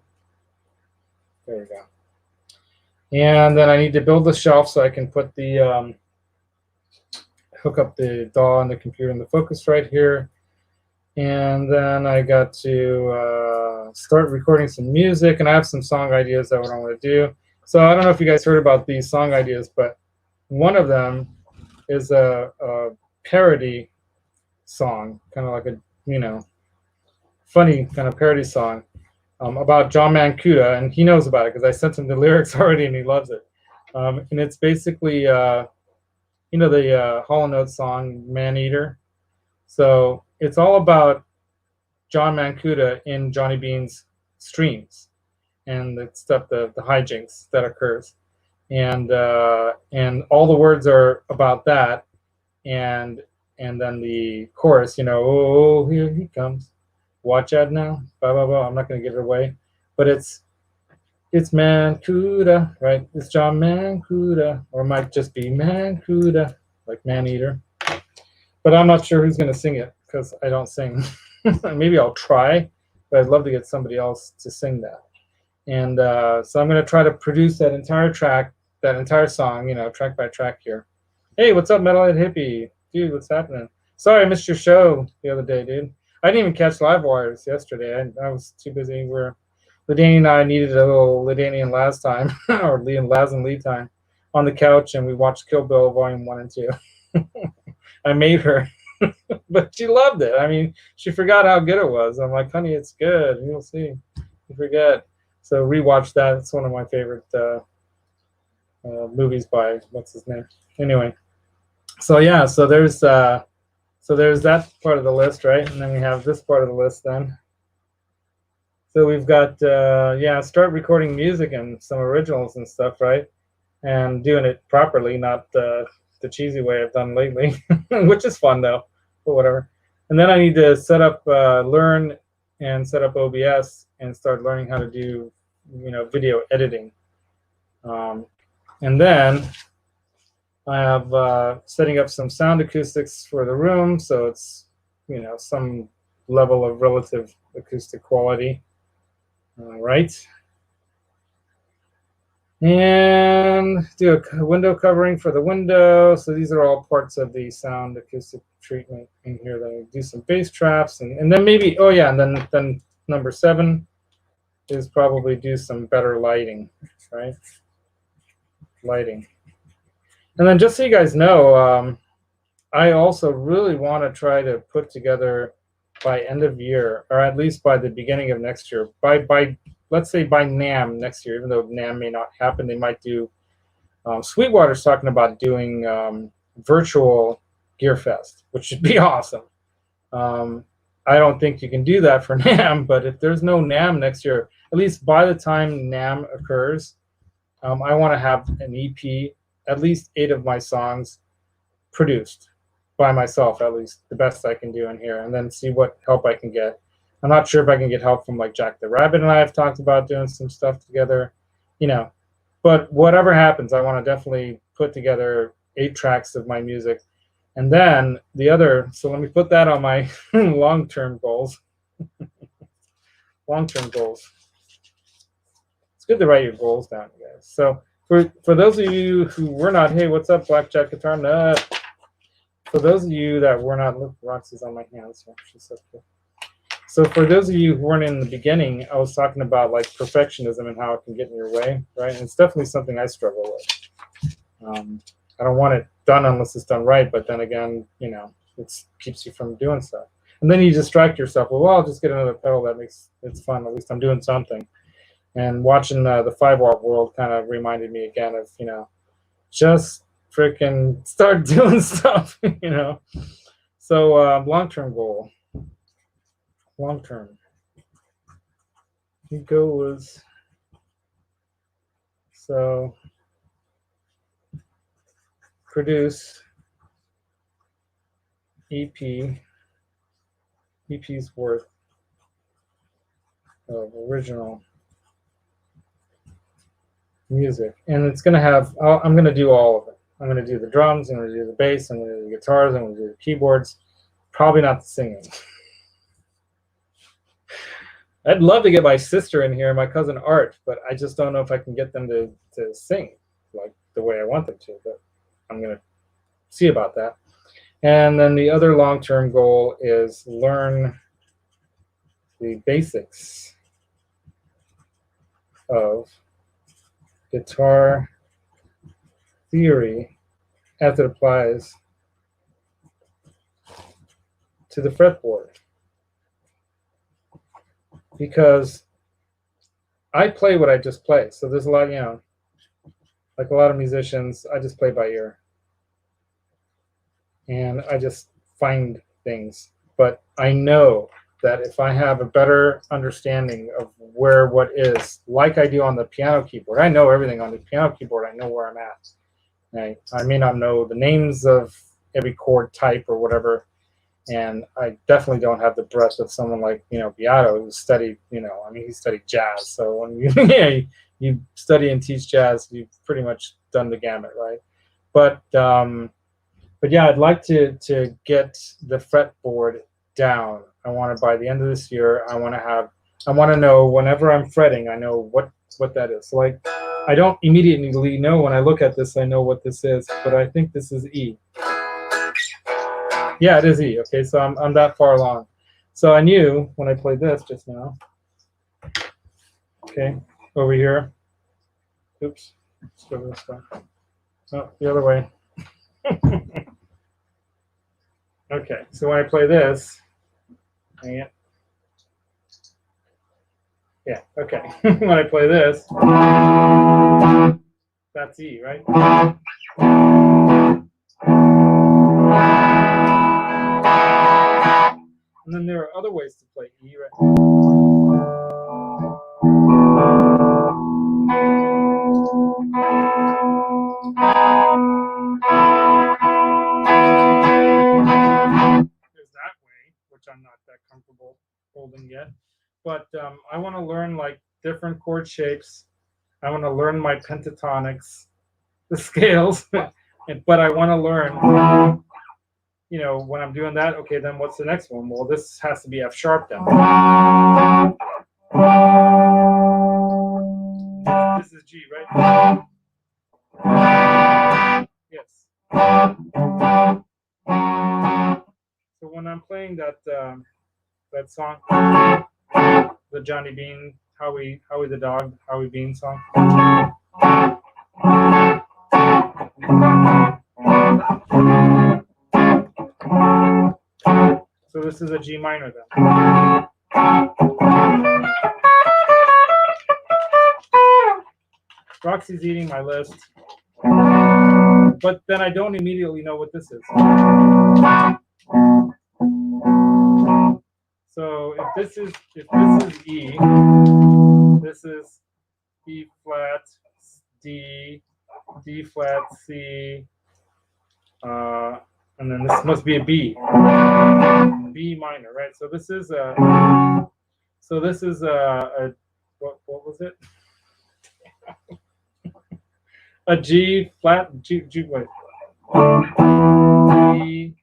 There we go. And then I need to build the shelf so I can put the hook up the DAW on the computer and the focus right here. And then I got to start recording some music, and I have some song ideas that what I want to do. So I don't know if you guys heard about these song ideas, but one of them is a parody song, kind of like a, you know, funny kind of parody song about John Mancuda, and he knows about it because I sent him the lyrics already, and he loves it. And it's basically, you know, the Hall & Oates song "Man Eater." So it's all about John Mancuda in Johnny Bean's streams and the stuff, the hijinks that occurs, and all the words are about that, and then the chorus, you know, oh, here he comes, watch out now, blah blah blah. I'm not going to give it away, but it's Mancuda, right? It's John Mancuda, or it might just be Mancuda, like man eater. But I'm not sure who's going to sing it because I don't sing. Maybe I'll try, but I'd love to get somebody else to sing that. And so I'm going to try to produce that entire track, that entire song, you know, track by track here. Hey, what's up, Metalhead Hippie? Dude, what's happening? Sorry I missed your show the other day, dude. I didn't even catch Live Wires yesterday. I was too busy. Ladani and I needed a little Ladani and Laz time, or Lee and Laz and Lee time, on the couch, and we watched Kill Bill Volume 1 and 2. I made her, but she loved it. I mean, she forgot how good it was. I'm like, honey, it's good. You'll see. You forget. So rewatch that. It's one of my favorite movies by what's his name. Anyway, so yeah, so there's that part of the list, right? And then we have this part of the list then. So we've got yeah, start recording music and some originals and stuff, right? And doing it properly, not the cheesy way I've done lately, which is fun though, but whatever. And then I need to set up, learn and set up OBS and start learning how to do, you know, video editing. And then I have setting up some sound acoustics for the room, so it's, you know, some level of relative acoustic quality. All right. And do a window covering for the window. So these are all parts of the sound acoustic treatment in here. Then do some bass traps, and then maybe, oh yeah, and then number 7 is probably do some better lighting, right? Lighting. And then just so you guys know, I also really want to try to put together by end of year, or at least by the beginning of next year, by let's say by NAMM next year, even though NAMM may not happen, they might do. Sweetwater's talking about doing virtual Gear Fest, which should be awesome. I don't think you can do that for NAMM, but if there's no NAMM next year, at least by the time NAMM occurs, I want to have an EP, at least 8 of my songs produced by myself, at least the best I can do in here, and then see what help I can get. I'm not sure if I can get help from like Jack the Rabbit and I have talked about doing some stuff together, you know. But whatever happens, I want to definitely put together 8 tracks of my music. And then the other, so let me put that on my long-term goals. Long-term goals. It's good to write your goals down, guys. So for those of you who were not, hey, what's up, Blackjack Guitar Nut? For those of you that were not, look, Roxy's on my hands. So she's so cool. So for those of you who weren't in the beginning, I was talking about like perfectionism and how it can get in your way, right? And it's definitely something I struggle with. I don't want it done unless it's done right, but then again, you know, it keeps you from doing stuff. And then you distract yourself. Well, I'll just get another pedal that makes it's fun. At least I'm doing something. And watching the 5-watt world kind of reminded me again of, you know, just freaking start doing stuff, you know. So long-term goal. Long-term. Ego was, so produce EP's worth of original music. And it's going to have, I'm going to do all of it. I'm going to do the drums, I'm going to do the bass, I'm going to do the guitars, I'm going to do the keyboards. Probably not the singing. I'd love to get my sister in here, my cousin Art, but I just don't know if I can get them to sing like the way I want them to, but I'm going to see about that. And then the other long-term goal is learn the basics of guitar theory as it applies to the fretboard. Because I play what I just play. So there's a lot, you know, like a lot of musicians, I just play by ear. And I just find things. But I know that if I have a better understanding of where what is, like I do on the piano keyboard, I know everything on the piano keyboard, I know where I'm at. I may not know the names of every chord type or whatever, and I definitely don't have the breadth of someone like, you know, Beato, who studied, you know, I mean, he studied jazz. So when you, yeah, you study and teach jazz, you've pretty much done the gamut, right? But yeah, I'd like to get the fretboard down. I want to, by the end of this year, I want to know whenever I'm fretting, I know what that is. Like, I don't immediately know when I look at this, I know what this is, but I think this is E. Yeah, it is E. Okay, so I'm that far along. So I knew when I played this just now. Okay, over here. Oops. Let's go this way. No, the other way. Okay, so when I play this, dang it. Yeah, okay. When I play this, that's E, right? And then there are other ways to play E, right? There's that way, which I'm not that comfortable holding yet. But I want to learn like different chord shapes. I want to learn my pentatonics, the scales, but I want to learn, you know, when I'm doing that, okay, then what's the next one? Well, this has to be F sharp then. This is G, right? Yes. So when I'm playing that that song, the Johnny Bean, Howie the Dog, Howie Bean song. So this is a G minor then. Roxy's eating my list, but then I don't immediately know what this is. So if this is E, this is E flat, D, D flat, C, and then this must be a B, B minor, right? So this is a, what was it? A G flat, G wait, E,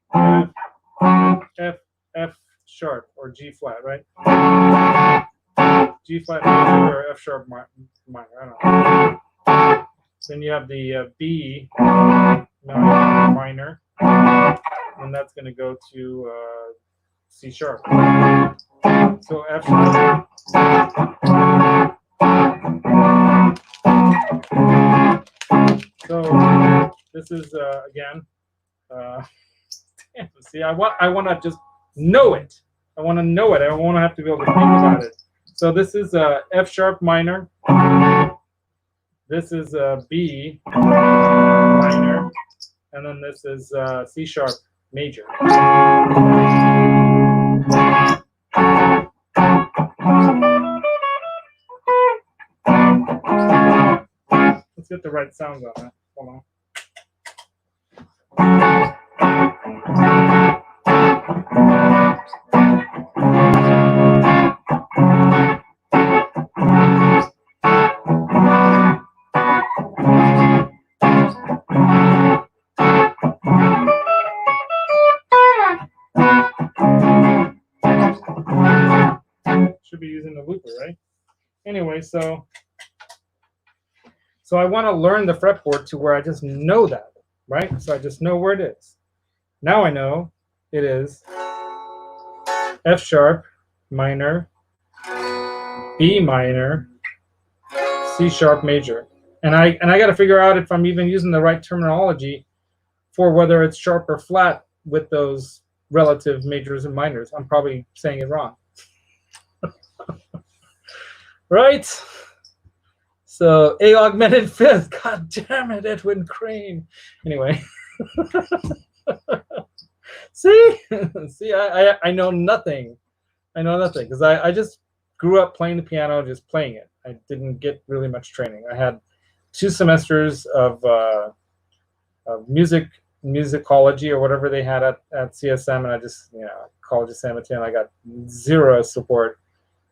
F sharp or G flat, right? G flat major or F sharp minor, I don't know. Then you have the B minor, and that's going to go to C sharp. So F sharp. So this is again. See, I want to just know it. I want to know it. I don't want to have to be able to think about it. So this is a F sharp minor. This is a B minor, and then this is C sharp major. Let's get the right sounds on that. Hold on. Should be using the looper, right? Anyway, so I want to learn the fretboard to where I just know that, right? So I just know where it is. Now I know it is F sharp minor, B minor, C sharp major. And I got to figure out if I'm even using the right terminology for whether it's sharp or flat with those relative majors and minors. I'm probably saying it wrong. Right? So A augmented fifth. God damn it, Edwin Crane. Anyway. See, I know nothing. I know nothing because I just grew up playing the piano, just playing it. I didn't get really much training. I had 2 semesters of musicology or whatever they had at CSM, and I just, College of San Mateo, and I got 0 support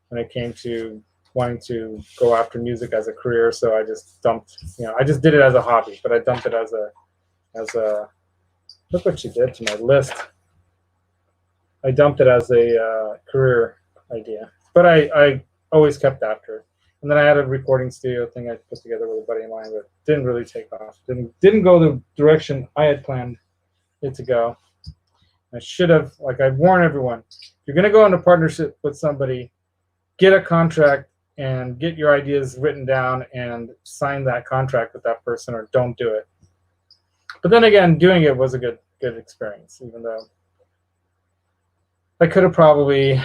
when it came to wanting to go after music as a career. So I just dumped, I just did it as a hobby, but I dumped it as a look what you did to my list. I dumped it as a career idea, but I always kept after it. And then I had a recording studio thing I put together with a buddy of mine, but didn't really take off. Didn't go the direction I had planned it to go. I should have, like I warn everyone, if you're going to go into partnership with somebody, get a contract and get your ideas written down and sign that contract with that person, or don't do it. But then again, doing it was a good experience, even though I could have probably,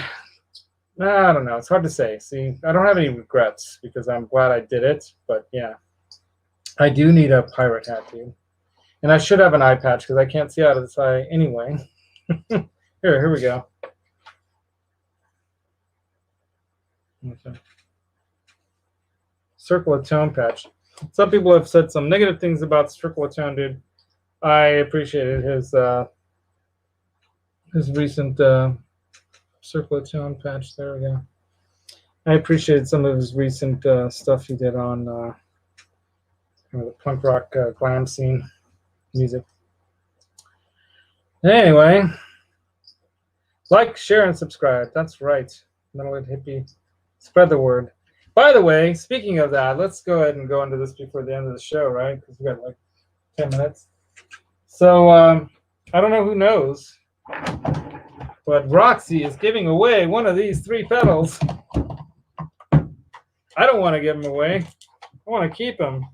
I don't know, it's hard to say. See, I don't have any regrets because I'm glad I did it, but yeah, I do need a pirate tattoo. And I should have an eye patch because I can't see out of this eye anyway. Here we go. Okay. Circle of Tone patch. Some people have said some negative things about Circle of Tone, dude. I appreciated his recent Circle of Tone patch. There we go. I appreciated some of his recent stuff he did on the punk rock glam scene music. Anyway, like, share, and subscribe. That's right. Metalhead Hippie. Spread the word. By the way, speaking of that, let's go ahead and go into this before the end of the show, right? Because we got like 10 minutes. So I don't know who knows, but Roxy is giving away one of these 3 pedals. I don't want to give them away. I want to keep them.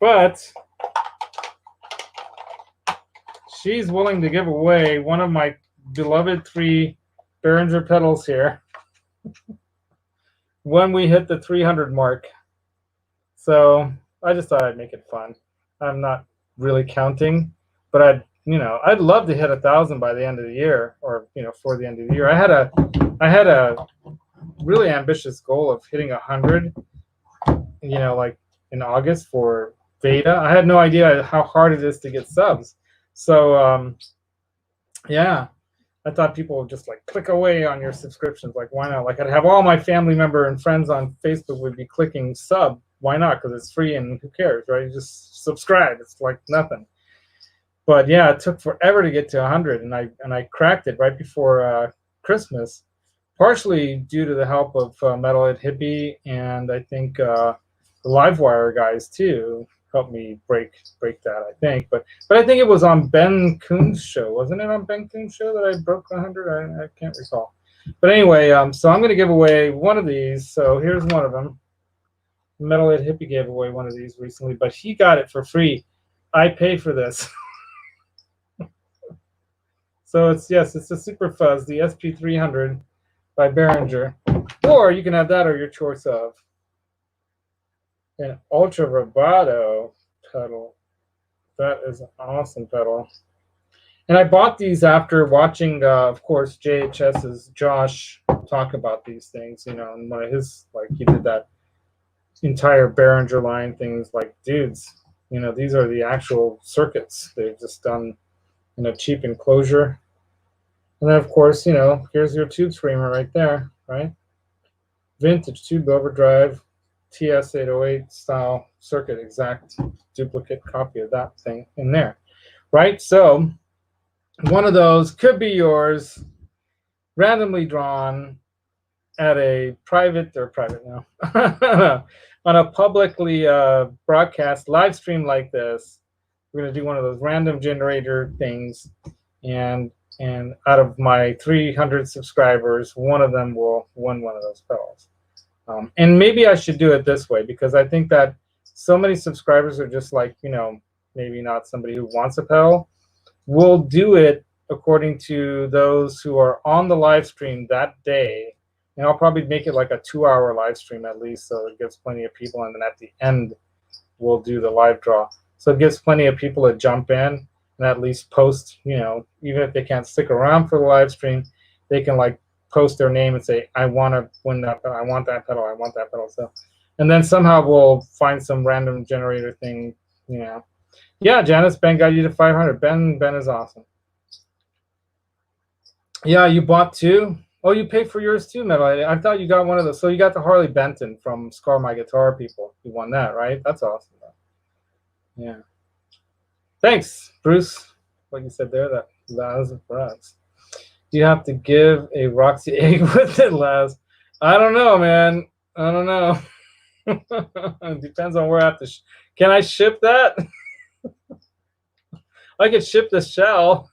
But she's willing to give away one of my beloved 3 Behringer pedals here when we hit the 300 mark. So I just thought I'd make it fun. I'm not really counting, but I'd love to hit 1,000 by the end of the year, or for the end of the year. I had a really ambitious goal of hitting 100, like in August for Veda. I had no idea how hard it is to get subs. So yeah, I thought people would just like click away on your subscriptions. Like, why not? Like, I'd have all my family member and friends on Facebook would be clicking sub. Why not? Because it's free and who cares, right? You just subscribe. It's like nothing. But yeah, it took forever to get to 100, and I cracked it right before Christmas, partially due to the help of Metalhead Hippie, and I think the Livewire guys too helped me break that, I think. But I think it was on Ben Kuhn's show. Wasn't it on Ben Kuhn's show that I broke 100? I can't recall. But anyway, so I'm going to give away one of these. So here's one of them. Metalhead Hippie gave away one of these recently, but he got it for free. I pay for this. So it's a Super Fuzz, the SP300 by Behringer. Or you can have that, or your choice of an ultra vibrato pedal. That is an awesome pedal. And I bought these after watching, of course, JHS's Josh talk about these things, you know, and one of his, like, he did that entire Behringer line things, like, dudes, you know, these are the actual circuits. They've just done in a cheap enclosure. And then, of course, you know, here's your tube screamer right there, right? Vintage tube overdrive, TS808 style circuit, exact duplicate copy of that thing in there, right? So one of those could be yours, randomly drawn at a private now on a publicly broadcast live stream like this. We're going to do one of those random generator things, and out of my 300 subscribers, one of them will win one of those pedals. And maybe I should do it this way, because I think that so many subscribers are just like, you know, maybe not somebody who wants a pedal. We'll do it according to those who are on the live stream that day. And I'll probably make it like a 2-hour live stream at least, so it gives plenty of people. And then at the end, we'll do the live draw. So it gives plenty of people to jump in and at least post, you know, even if they can't stick around for the live stream, they can like post their name and say, I want to win that pedal, I want that pedal, I want that pedal. So, and then somehow we'll find some random generator thing, you know. Yeah, Janice, Ben got you to 500. Ben is awesome. Yeah, you bought two? Oh, you paid for yours too, Metal. I thought you got one of those. So you got the Harley Benton from Scar My Guitar people. You won that, right? That's awesome. Yeah. Thanks, Bruce. What you said there, that was for us. Do you have to give a Roxy egg with it, Laz? I don't know, man. I don't know. It depends on where I have to. Can I ship that? I could ship the shell.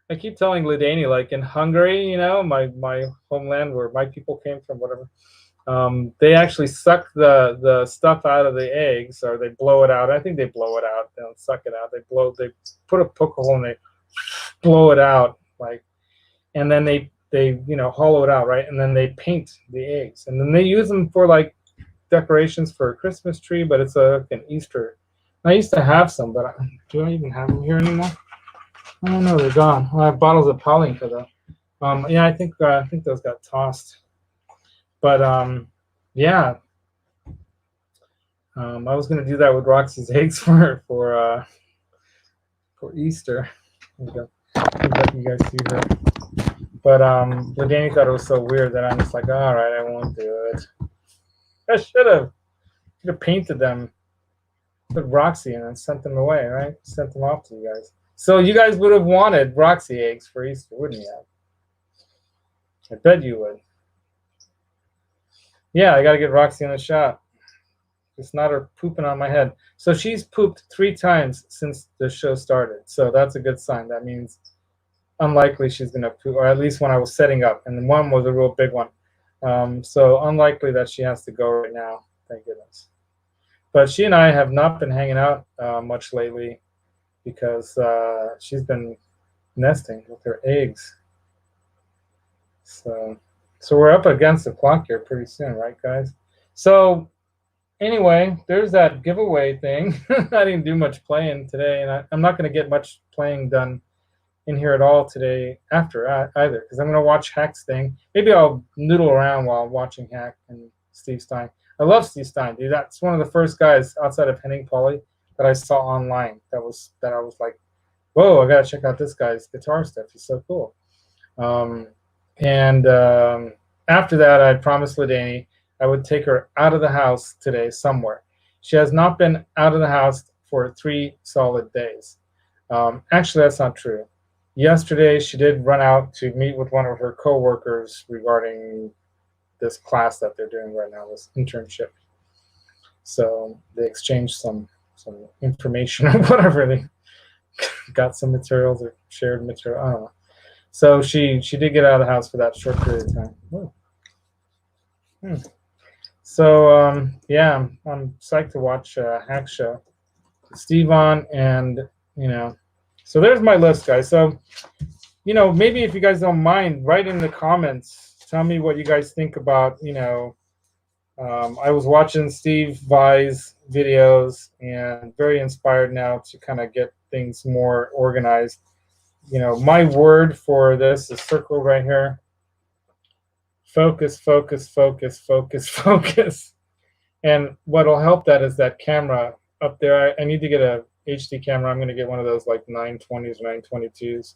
I keep telling Ladani, like in Hungary, you know, my homeland where my people came from, whatever. They actually suck the stuff out of the eggs, or they blow it out. I think they blow it out. They don't suck it out. They put a poke hole and they blow it out, like, and then they you know, hollow it out, right? And then they paint the eggs, and then they use them for like decorations for a Christmas tree, but it's an Easter. I used to have some, but do I even have them here anymore? I don't know. They're gone. Well, I have bottles of Paulinka though. Yeah, I think those got tossed. But yeah, I was gonna do that with Roxy's eggs for Easter. There you go. Let you guys see that. But Danny thought it was so weird that I'm just like, all right, I won't do it. I should have painted them with Roxy and then sent them away, right? Sent them off to you guys. So you guys would have wanted Roxy eggs for Easter, wouldn't you have? I bet you would. Yeah, I got to get Roxy in the shot. It's not her pooping on my head. So she's pooped 3 times since the show started. So that's a good sign. That means unlikely she's going to poop, or at least when I was setting up. And then one was a real big one. So unlikely that she has to go right now. Thank goodness. But she and I have not been hanging out much lately because she's been nesting with her eggs. So we're up against the clock here pretty soon, right, guys? So anyway, there's that giveaway thing. I didn't do much playing today, and I'm not going to get much playing done in here at all today after either, because I'm going to watch Hack's thing. Maybe I'll noodle around while watching Hack and Steve Stein. I love Steve Stein, dude. That's one of the first guys outside of Henning Pauly that I saw online. That I was like, whoa, I got to check out this guy's guitar stuff. He's so cool. After that, I promised Ladani I would take her out of the house today somewhere. She has not been out of the house for 3 solid days. Actually, that's not true. Yesterday, she did run out to meet with one of her coworkers regarding this class that they're doing right now, this internship. So they exchanged some information or whatever. They got some materials or shared material. I don't know. So she did get out of the house for that short period of time. So yeah, I'm psyched to watch Hack Show. Steve on, and you know, so there's my list, guys. So you know, maybe if you guys don't mind, write in the comments Tell me what you guys think about, I was watching Steve Vai's videos and very inspired now to kind of get things more organized. My word for this is circle right here. Focus, focus, focus, focus, focus. And what'll help that is that camera up there. I need to get a HD camera. I'm going to get one of those like 920s or 922s,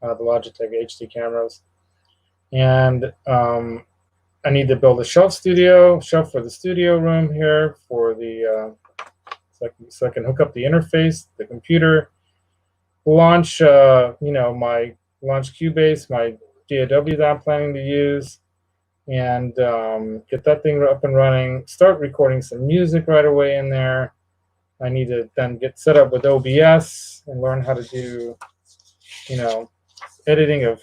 the Logitech HD cameras. And I need to build a shelf for the studio room here for the so I can hook up the interface, the computer, launch my launch Cubase, my DAW that I'm planning to use, and get that thing up and running. Start recording some music right away in there. I need to then get set up with OBS and learn how to do editing of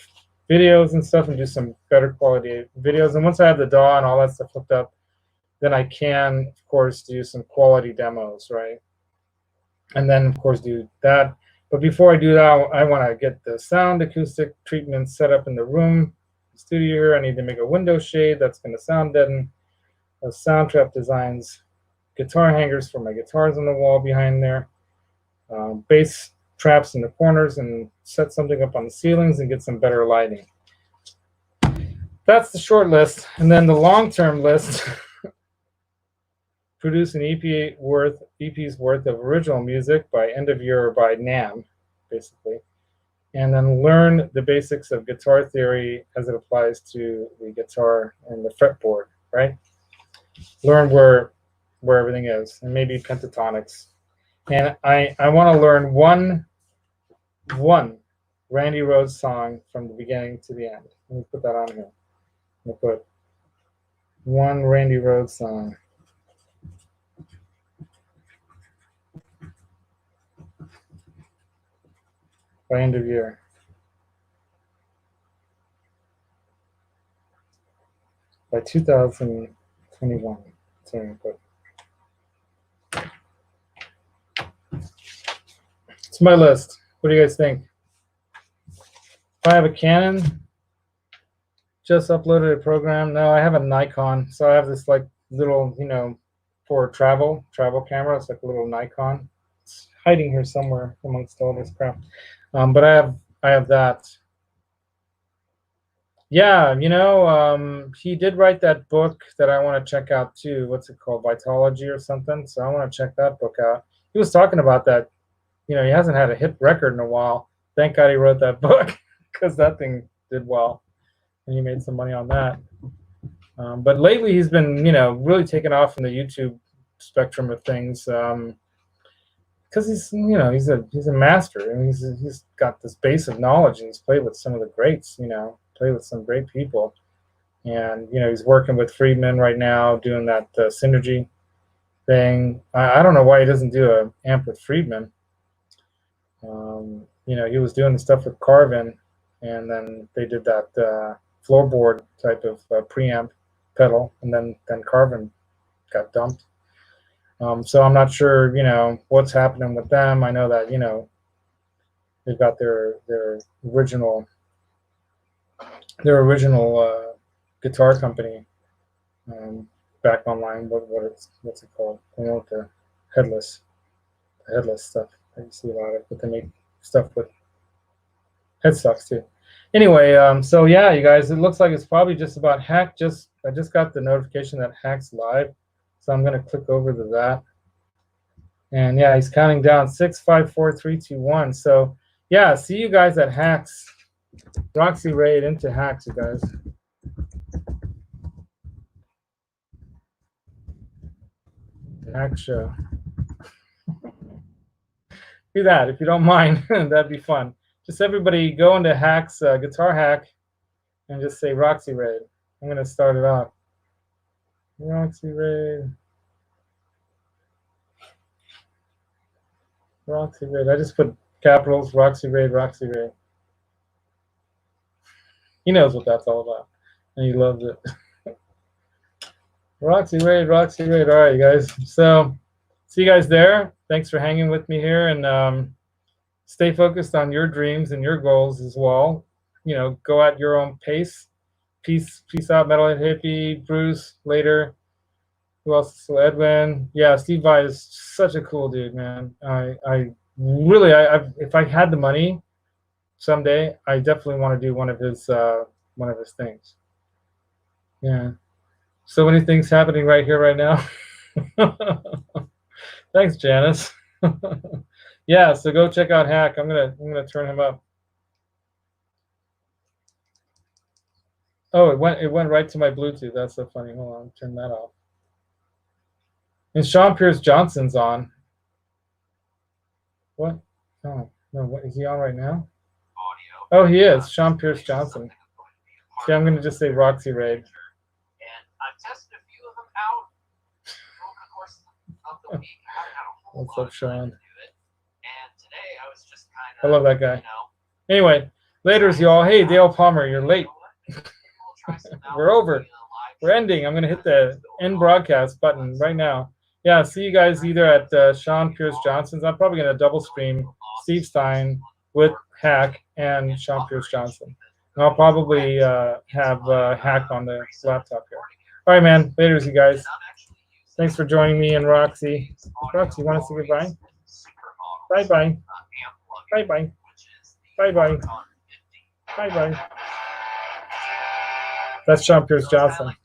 videos and stuff, and do some better quality videos. And once I have the DAW and all that stuff hooked up, then I can, of course, do some quality demos, right? And then, of course, do that. But before I do that, I want to get the sound acoustic treatment set up in the room, the studio here. I need to make a window shade that's going to sound deaden. Those sound trap designs, guitar hangers for my guitars on the wall behind there, bass traps in the corners, and set something up on the ceilings and get some better lighting. That's the short list. And then the long-term list, produce an EP's worth of original music by end of year or by NAMM, basically. And then learn the basics of guitar theory as it applies to the guitar and the fretboard, right? Learn where everything is, and maybe pentatonics. And I want to learn one Randy Rhoads song from the beginning to the end. Let me put that on here. We'll put one Randy Rhoads song. By end of year. By 2021. So I'm gonna put. It's my list. What do you guys think? If I have a Canon, just uploaded a program. No, I have a Nikon. So I have this like little, for travel camera. It's like a little Nikon. It's hiding here somewhere amongst all this crap. But I have that. Yeah, he did write that book that I want to check out too. What's it called? Vitology or something. So I want to check that book out. He was talking about that. He hasn't had a hit record in a while. Thank God he wrote that book, because that thing did well, and he made some money on that. But lately he's been, really taken off in the YouTube spectrum of things, because he's a master, and he's got this base of knowledge, and he's played with some of the greats, played with some great people, and he's working with Friedman right now, doing that synergy thing. I don't know why he doesn't do an amp with Friedman. He was doing the stuff with Carvin, and then they did that floorboard type of preamp pedal, and then Carvin got dumped. So I'm not sure, what's happening with them. I know that, they've got their original guitar company back online. What's it called? The headless stuff. I see a lot of, but they make stuff with headstocks too. Anyway, so yeah, you guys, it looks like it's probably just about Hack. I just got the notification that Hack's live, so I'm gonna click over to that. And yeah, he's counting down 6, 5, 4, 3, 2, 1. So yeah, see you guys at Hacks. Roxy Raid into Hacks, you guys. Hack show. Do that if you don't mind. That'd be fun. Just everybody go into Hacks, Guitar Hack, and just say Roxy Raid. I'm gonna start it off. Roxy Raid. Roxy Raid. I just put capitals. Roxy Raid. Roxy Raid. He knows what that's all about, and he loves it. Roxy Raid. Roxy Raid. All right, you guys. So see you guys there. Thanks for hanging with me here, and stay focused on your dreams and your goals as well. Go at your own pace. Peace out, Metalhead Hippie, Bruce, later. Who else? So Edwin. Yeah, Steve Vai is such a cool dude, man. I really, if I had the money someday, I definitely want to do one of his things. Yeah. So many things happening right here, right now. Thanks, Janice. Yeah, so go check out Hack. I'm gonna turn him up. Oh, it went right to my Bluetooth. That's so funny. Hold on, turn that off. And Sean Pierce Johnson's on. What? Oh no, what is he on right now? Oh, he is. Sean Pierce Johnson. See, I'm gonna just say Roxy Raid. What's up, Sean? I love that guy. Anyway, laters, y'all. Hey, Dale Palmer, you're late. We're over. We're ending. I'm gonna hit the end broadcast button right now. Yeah, see you guys either at Sean Pierce Johnson's. I'm probably gonna double stream Steve Stein with Hack and Sean Pierce Johnson. And I'll probably have Hack on the laptop here. All right, man. Laters, you guys. Thanks for joining me and Roxy. Roxy, you want to say goodbye? Bye-bye. Bye-bye. Bye-bye. Bye-bye. That's Sean Pierce Johnson.